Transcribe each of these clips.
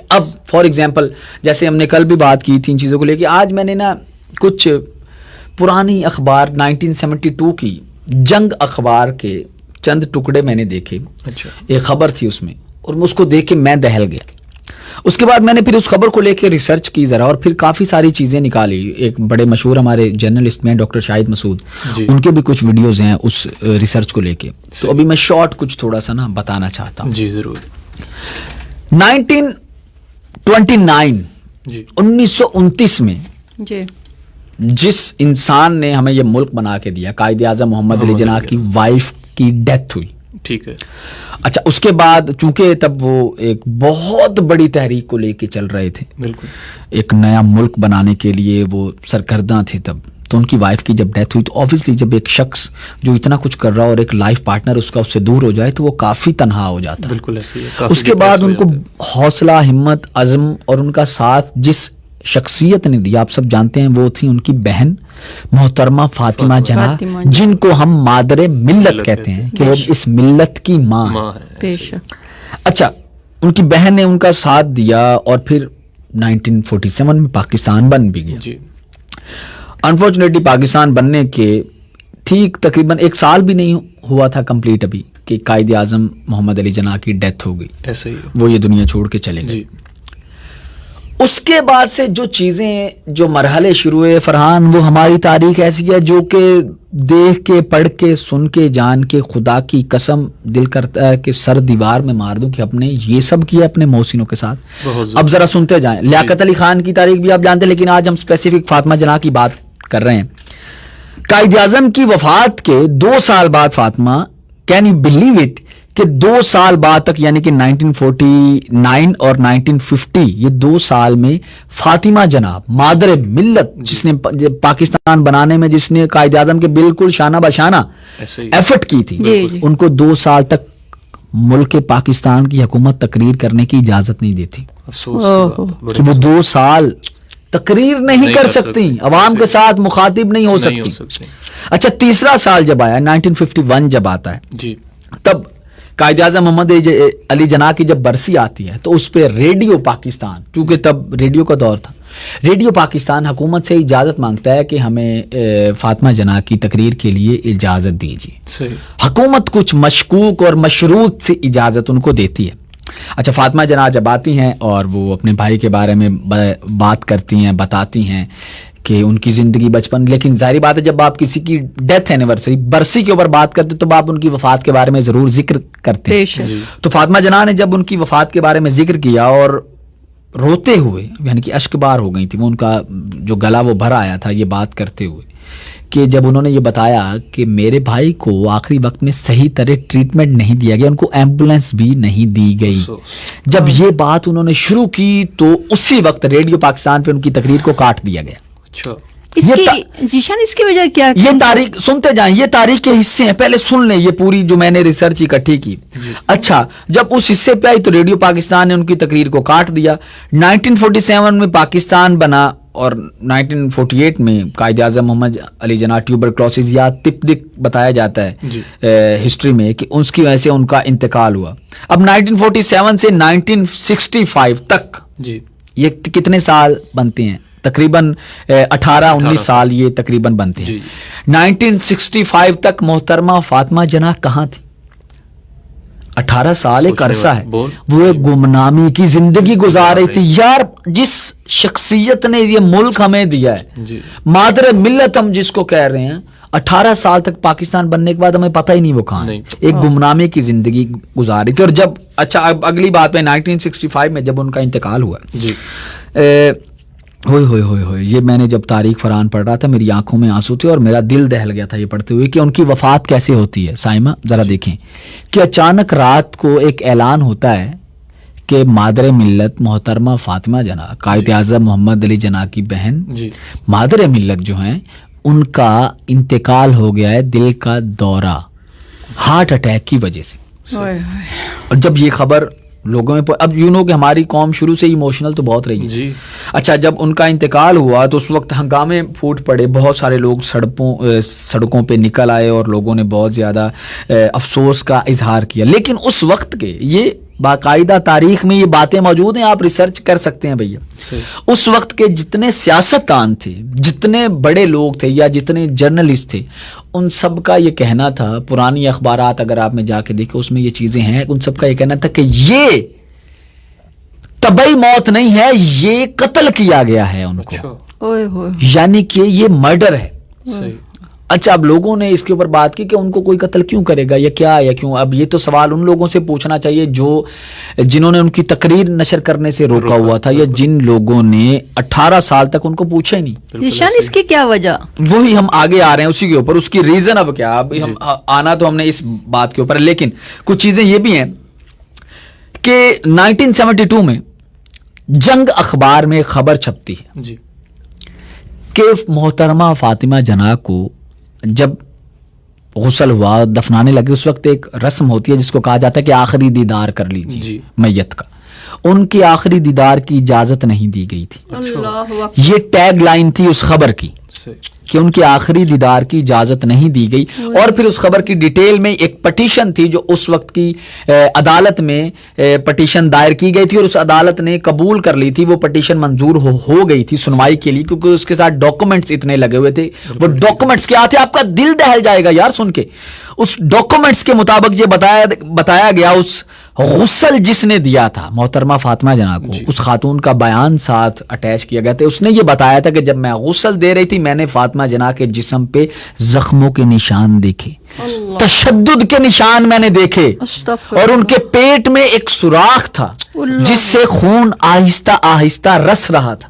اب for example جیسے ہم نے کل بھی بات کی تھی ان چیزوں کو لے کے, آج میں نے نا کچھ پرانی اخبار 1972 کی جنگ اخبار کے چند ٹکڑے میں نے دیکھے. اچھا. ایک خبر تھی اس میں, اور اس کو دیکھ کے میں دہل گیا. اس کے بعد میں نے پھر اس خبر کو لے کے ریسرچ کی ذرا, اور پھر کافی ساری چیزیں نکالی. ایک بڑے مشہور ہمارے جرنلسٹ میں ڈاکٹر شاہد مسعود, ان کے بھی کچھ ویڈیوز ہیں اس ریسرچ کو لے کے. تو ابھی میں شارٹ کچھ تھوڑا سا نا بتانا چاہتا ہوں. جی ضرور. 1929 میں جی جس انسان نے ہمیں یہ ملک بنا کے دیا, قائد اعظم محمد علی جناح کی وائف کی ڈیتھ ہوئی. ٹھیک ہے. اچھا, اس کے بعد چونکہ تب وہ ایک بہت بڑی تحریک کو لے کے چل رہے تھے, بالکل ایک نیا ملک بنانے کے لیے وہ سرگرداں تھے تب. تو ان کی وائف کی جب ڈیتھ ہوئی تو آبویسلی جب ایک شخص جو اتنا کچھ کر رہا اور ایک لائف پارٹنر اس کا اس سے دور ہو جائے تو وہ کافی تنہا ہو جاتا ہے. بالکل ایسے ہی. اس کے بعد ان کو حوصلہ, ہمت, عزم اور ان کا ساتھ جس شخصیت نے دیا آپ سب جانتے ہیں, وہ تھی ان کی بہن محترمہ فاطمہ جناح, جن کو ہم مادر ملت کہتے ہیں کہ وہ اس ملت کی ماں ہے. اچھا, ان کی بہن نے ان کا ساتھ دیا اور پھر 1947 میں پاکستان بن بھی گیا. جی. انفارچونیٹلی پاکستان بننے کے ٹھیک تقریباً 1 سال بھی نہیں ہوا تھا کمپلیٹ ابھی کہ قائد اعظم محمد علی جناح کی ڈیتھ ہو گئی. ایسا ہی وہ یہ دنیا چھوڑ کے چلے گئے. جی. اس کے بعد سے جو چیزیں, جو مرحلے شروع ہوئے فرحان, وہ ہماری تاریخ ایسی ہے جو کہ دیکھ کے, پڑھ کے, سن کے, جان کے خدا کی قسم دل کرتا ہے کہ سر دیوار میں مار دوں کہ ہم نے یہ سب کیا اپنے محسنوں کے ساتھ. اب ذرا سنتے جائیں. لیاقت علی خان کی تاریخ بھی آپ جانتے ہیں, لیکن آج ہم اسپیسیفک فاطمہ جناح کی بات کر رہے ہیں. قائد اعظم کی وفات کے 2 سال بعد Fatima, can you believe it, کہ 2 سال بعد تک یعنی کہ 1949 اور 1950 یہ 2 سال میں فاطمہ جناح مادر ملت, جس نے پاکستان بنانے میں جس نے قائد اعظم کے بالکل شانہ بشانہ ایفرٹ کی تھی, ان کو 2 سال تک ملک پاکستان کی حکومت تقریر کرنے کی اجازت نہیں دیتی. کہ وہ 2 سال تقریر نہیں کر سکتی, عوام کے ساتھ مخاطب نہیں ہو سکتی. اچھا, تیسرا سال جب آیا 1951 جب آتا ہے, جی, تب قائد اعظم محمد علی جناح کی جب برسی آتی ہے تو اس پہ ریڈیو پاکستان, چونکہ تب ریڈیو کا دور تھا, ریڈیو پاکستان حکومت سے اجازت مانگتا ہے کہ ہمیں فاطمہ جناح کی تقریر کے لیے اجازت دیجیے. حکومت کچھ مشکوک اور مشروط سے اجازت ان کو دیتی ہے. اچھا, فاطمہ جناح جب آتی ہیں اور وہ اپنے بھائی کے بارے میں بات کرتی ہیں, بتاتی ہیں کہ ان کی زندگی بچپن, لیکن ظاہری بات ہے جب آپ کسی کی ڈیتھ اینیورسری برسی کے اوپر بات کرتے تو آپ ان کی وفات کے بارے میں ضرور ذکر کرتے ہیں. تو فاطمہ جناح نے جب ان کی وفات کے بارے میں ذکر کیا اور روتے ہوئے, یعنی کہ اشک بار ہو گئی تھی, وہ ان کا جو گلا وہ بھر آیا تھا یہ بات کرتے ہوئے, کہ جب انہوں نے یہ بتایا کہ میرے بھائی کو آخری وقت میں صحیح طرح ٹریٹمنٹ نہیں دیا گیا, ان کو ایمبولینس بھی نہیں دی گئی. جب یہ بات انہوں نے شروع کی تو اسی وقت ریڈیو پاکستان پہ ان کی تقریر کو کاٹ دیا گیا. اس کی وجہ کیا؟ یہ تاریخ سنتے جائیں, یہ تاریخ کے حصے ہیں, پہلے سن لیں یہ پوری جو میں نے ریسرچ اکٹھی کی. اچھا, جب اس حصے پہ آئی تو ریڈیو پاکستان نے ان کی تقریر کو کاٹ دیا. 1947 میں پاکستان بنا اور 1948 میں قائد اعظم محمد علی جناح ٹیوبرکلوسس یا تپدق بتایا جاتا ہے ہسٹری میں کہ اس کی وجہ سے ان کا انتقال ہوا. اب 1947 سے 1965 تک یہ کتنے سال بنتے ہیں؟ تقریباً 18-19 سال یہ تقریباً بنتے ہیں. 1965 تک محترمہ فاطمہ جناح کہاں تھی؟ 18 سال ایک عرصہ ہے, وہ ایک گمنامی کی زندگی گزار رہی تھی. یار, جس شخصیت نے یہ ملک ہمیں دیا ہے, مادر ملت ہم جس کو کہہ رہے ہیں, 18 سال تک پاکستان بننے کے بعد ہمیں پتہ ہی نہیں وہ کہاں ہے, ایک گمنامی کی زندگی گزار رہی تھی. اور جب, اچھا اب اگلی بات میں 1965 میں جب ان کا انتقال ہوا, ہوئے یہ میں نے جب تاریخ فرحان پڑھ رہا تھا میری آنکھوں میں آنسو تھے اور میرا دل دہل گیا تھا یہ پڑھتے ہوئے کہ ان کی وفات کیسے ہوتی ہے. سائمہ ذرا دیکھیں کہ اچانک رات کو ایک اعلان ہوتا ہے کہ مادر ملت محترمہ فاطمہ جناح, قائد اعظم محمد علی جناح کی بہن مادر ملت جو ہیں, ان کا انتقال ہو گیا ہے دل کا دورہ, ہارٹ اٹیک کی وجہ سے. اور جب یہ خبر لوگوں میں, اب کہ ہماری قوم شروع سے ایموشنل تو بہت رہی ہے. اچھا, جب ان کا انتقال ہوا تو اس وقت ہنگامے پھوٹ پڑے, بہت سارے لوگ سڑکوں پہ نکل آئے اور لوگوں نے بہت زیادہ افسوس کا اظہار کیا. لیکن اس وقت کے یہ باقاعدہ تاریخ میں یہ باتیں موجود ہیں, آپ ریسرچ کر سکتے ہیں بھیا. اس وقت کے جتنے سیاستدان تھے, جتنے بڑے لوگ تھے یا جتنے جرنلسٹ تھے, ان سب کا یہ کہنا تھا, پرانی اخبارات اگر آپ میں جا کے دیکھیں اس میں یہ چیزیں ہیں, ان سب کا یہ کہنا تھا کہ یہ طبعی موت نہیں ہے, یہ قتل کیا گیا ہے ان کو, یعنی کہ یہ مرڈر ہے. اچھا, اب لوگوں نے اس کے اوپر بات کی کہ ان کو کوئی قتل کیوں کرے گا یا کیا یا کیوں. اب یہ تو سوال ان لوگوں سے پوچھنا چاہیے جنہوں نے ان کی تقریر نشر کرنے سے روکا ہوا تھا, یا جن لوگوں نے 18 سال تک ان کو پوچھا ہی نہیں. ذیشان اس کی کیا وجہ؟ وہی ہم آگے آ رہے ہیں اسی کے اوپر, اس کی ریزن اب کیا. اب ہم آنا تو ہم نے اس بات کے اوپر, لیکن کچھ چیزیں یہ بھی ہیں کہ 1972 میں جنگ اخبار میں خبر چھپتی ہے کہ محترمہ فاطمہ جناح کو جب غسل ہوا, دفنانے لگے, اس وقت ایک رسم ہوتی ہے جس کو کہا جاتا ہے کہ آخری دیدار کر لیجیے میت کا. ان کی آخری دیدار کی اجازت نہیں دی گئی تھی. یہ ٹیگ لائن تھی اس خبر کی کہ ان کی آخری دیدار کی اجازت نہیں دی گئی. اور پھر اس خبر کی ڈیٹیل میں ایک پٹیشن تھی جو اس وقت کی عدالت میں پٹیشن دائر کی گئی تھی, اور اس عدالت نے قبول کر لی تھی. وہ پٹیشن منظور ہو گئی تھی سنوائی کے لیے, کیونکہ اس کے ساتھ ڈاکومنٹس اتنے لگے ہوئے تھے. وہ ڈاکومنٹس کیا تھے, آپ کا دل دہل جائے گا یار سن کے. اس ڈاکومنٹس کے مطابق یہ بتایا گیا, اس غسل جس نے دیا تھا محترمہ فاطمہ جناح کو, اس خاتون کا بیان ساتھ اٹیچ کیا گیا تھا. اس نے یہ بتایا تھا کہ جب میں غسل دے رہی تھی میں نے فاطمہ جناح کے جسم پہ زخموں کے نشان دیکھے, تشدد کے نشان میں نے دیکھے, اور ان کے پیٹ میں ایک سوراخ تھا جس سے خون آہستہ آہستہ رس رہا تھا.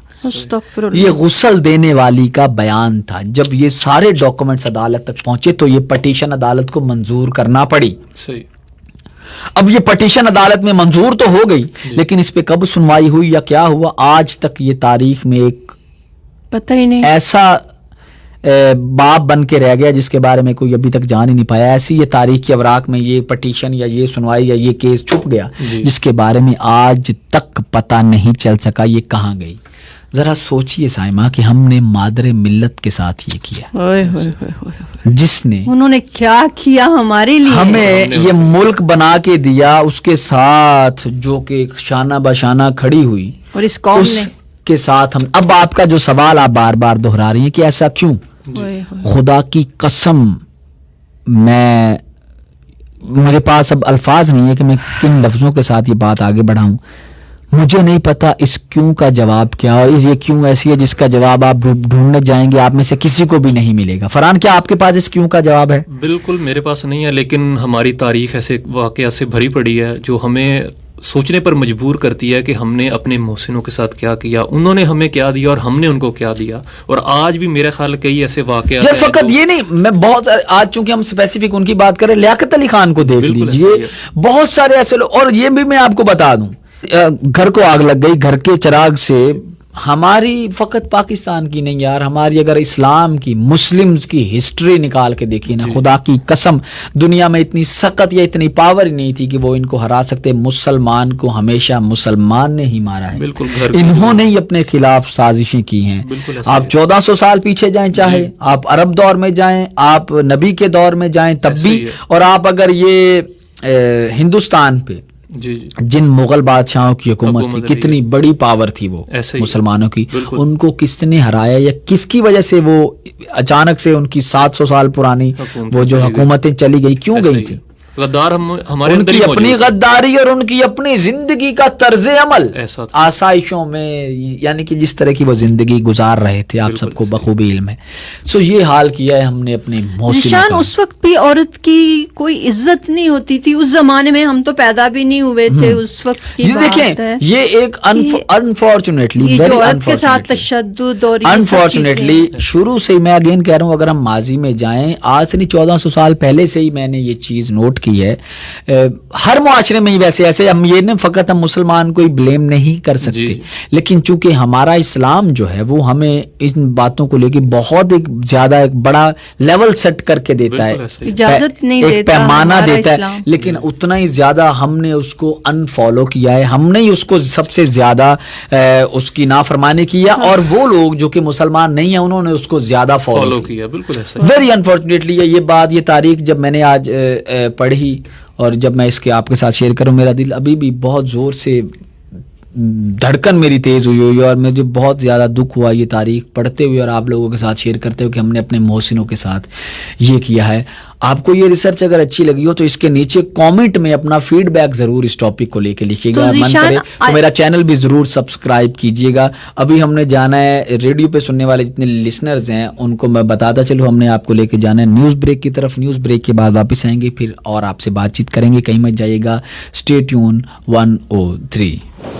یہ غسل دینے والی کا بیان تھا. جب یہ سارے ڈاکومنٹس عدالت تک پہنچے تو یہ پٹیشن عدالت کو منظور کرنا پڑی. اب یہ پٹیشن عدالت میں منظور تو ہو گئی, لیکن اس پہ کب سنوائی ہوئی یا کیا ہوا آج تک یہ تاریخ میں ایک پتہ ہی نہیں, ایسا باب بن کے رہ گیا جس کے بارے میں کوئی ابھی تک جان ہی نہیں پایا. ایسی یہ تاریخ کے اوراق میں یہ پٹیشن یا یہ سنوائی یا یہ کیس چھپ گیا جس کے بارے میں آج تک پتہ نہیں چل سکا یہ کہاں گئی. ذرا سوچئے سائمہ کہ ہم نے مادر ملت کے ساتھ یہ کیا, جس نے انہوں نے کیا کیا ہمارے لیے, ہمیں یہ ملک بنا کے دیا, اس کے ساتھ جو کہ شانہ بشانہ کھڑی ہوئی, اور اس قوم نے کے ساتھ ہم. اب آپ کا جو سوال آپ بار بار دہرا رہی ہیں کہ ایسا کیوں, خدا کی قسم میرے پاس اب الفاظ نہیں ہے کہ میں کن لفظوں کے ساتھ یہ بات آگے بڑھاؤں. مجھے نہیں پتا اس کیوں کا جواب کیا, اور یہ کیوں ایسی ہے جس کا جواب آپ ڈھونڈنے جائیں گے آپ میں سے کسی کو بھی نہیں ملے گا. فرحان, کیا آپ کے پاس اس کیوں کا جواب ہے؟ بالکل میرے پاس نہیں ہے, لیکن ہماری تاریخ ایسے واقعات سے بھری پڑی ہے جو ہمیں سوچنے پر مجبور کرتی ہے کہ ہم نے اپنے محسنوں کے ساتھ کیا کیا, انہوں نے ہمیں کیا دیا اور ہم نے ان کو کیا دیا. اور آج بھی میرے خیال کئی ایسے واقعات یہ فقط یہ نہیں, میں بہت آج چونکہ ہم اسپیسیفک ان کی بات کریں, لیاقت علی خان کو دیکھ لیجئے, بہت سارے ایسے لوگ. اور یہ بھی میں آپ کو بتا دوں, گھر کو آگ لگ گئی, گھر کے چراغ سے ہماری فقط پاکستان کی نہیں یار, ہماری اگر اسلام کی مسلمز کی ہسٹری نکال کے دیکھیے نا, خدا کی قسم دنیا میں اتنی سخت یا اتنی پاور نہیں تھی کہ وہ ان کو ہرا سکتے. مسلمان کو ہمیشہ مسلمان نے ہی مارا ہے, انہوں نے ہی اپنے خلاف سازشیں کی ہیں. آپ 1400 سال پیچھے جائیں, چاہے آپ عرب دور میں جائیں, آپ نبی کے دور میں جائیں تب بھی, اور آپ اگر یہ ہندوستان پہ جن مغل بادشاہوں کی حکومت تھی, کتنی بڑی پاور تھی وہ مسلمانوں کی, ان کو کس نے ہرایا یا کس کی وجہ سے وہ اچانک سے ان کی 700 سال پرانی وہ جو حکومتیں چلی گئی, کیوں گئی تھی؟ غدار ہمارے ان کی اپنی غداری اور ان کی اپنی زندگی کا طرز عمل آسائشوں میں, یعنی کہ جس طرح کی وہ زندگی گزار رہے تھے آپ سب کو بخوبی علم ہے. سو یہ حال کیا ہے ہم نے اپنے ذیشان. اس وقت بھی عورت کی کوئی عزت نہیں ہوتی تھی, اس زمانے میں ہم تو پیدا بھی نہیں ہوئے تھے اس وقت کی بات ہے. دیکھیں یہ ایک انفارچونیٹلی جو عورت کے ساتھ تشدد اور انفارچونیٹلی شروع سے, میں اگین کہہ رہا ہوں, اگر ہم ماضی میں جائیں آج سے نہیں 1400 سال پہلے سے ہی میں نے یہ چیز نوٹ کی ہے. ہر معاشرے میں ویسے ایسے, ہم یہ نہیں فقط ہم مسلمان کوئی بلیم نہیں کر سکتے, لیکن چونکہ ہمارا اسلام جو ہے وہ ہمیں ان باتوں کو لے کے بہت ایک زیادہ ایک بڑا لیول سیٹ کر کے دیتا ہے, اجازت نہیں دیتا, ایک پیمانہ دیتا ہے, لیکن اتنا ہی زیادہ ہم نے اس کو انفالو کیا ہے, ہم نے اس کو سب سے زیادہ اس کی نافرمانی کیا, اور وہ لوگ جو کہ مسلمان نہیں ہیں انہوں نے اس کو زیادہ فالو کیا. بالکل ویری انفارچونیٹلی یہ بات, یہ تاریخ جب میں نے آج پڑھی اور جب میں اس کے آپ کے ساتھ شیئر کروں میرا دل ابھی بھی بہت زور سے دھڑکن میری تیز ہوئی اور مجھے بہت زیادہ دکھ ہوا یہ تاریخ پڑھتے ہوئے اور آپ لوگوں کے ساتھ شیئر کرتے ہوئے کہ ہم نے اپنے محسنوں کے ساتھ یہ کیا ہے. آپ کو یہ ریسرچ اگر اچھی لگی ہو تو اس کے نیچے کامنٹ میں اپنا فیڈ بیک ضرور اس ٹاپک کو لے کے لکھیے گا. من کرے تو میرا چینل بھی ضرور سبسکرائب کیجیے گا. ابھی ہم نے جانا ہے ریڈیو پہ سننے والے جتنے لسنرز ہیں ان کو میں بتاتا چلو ہم نے آپ کو لے کے جانا ہے نیوز بریک کی طرف. نیوز بریک کے بعد واپس آئیں گے پھر اور آپ سے بات چیت کریں گے. کہیں مت جائیے گا. Stay tune 103.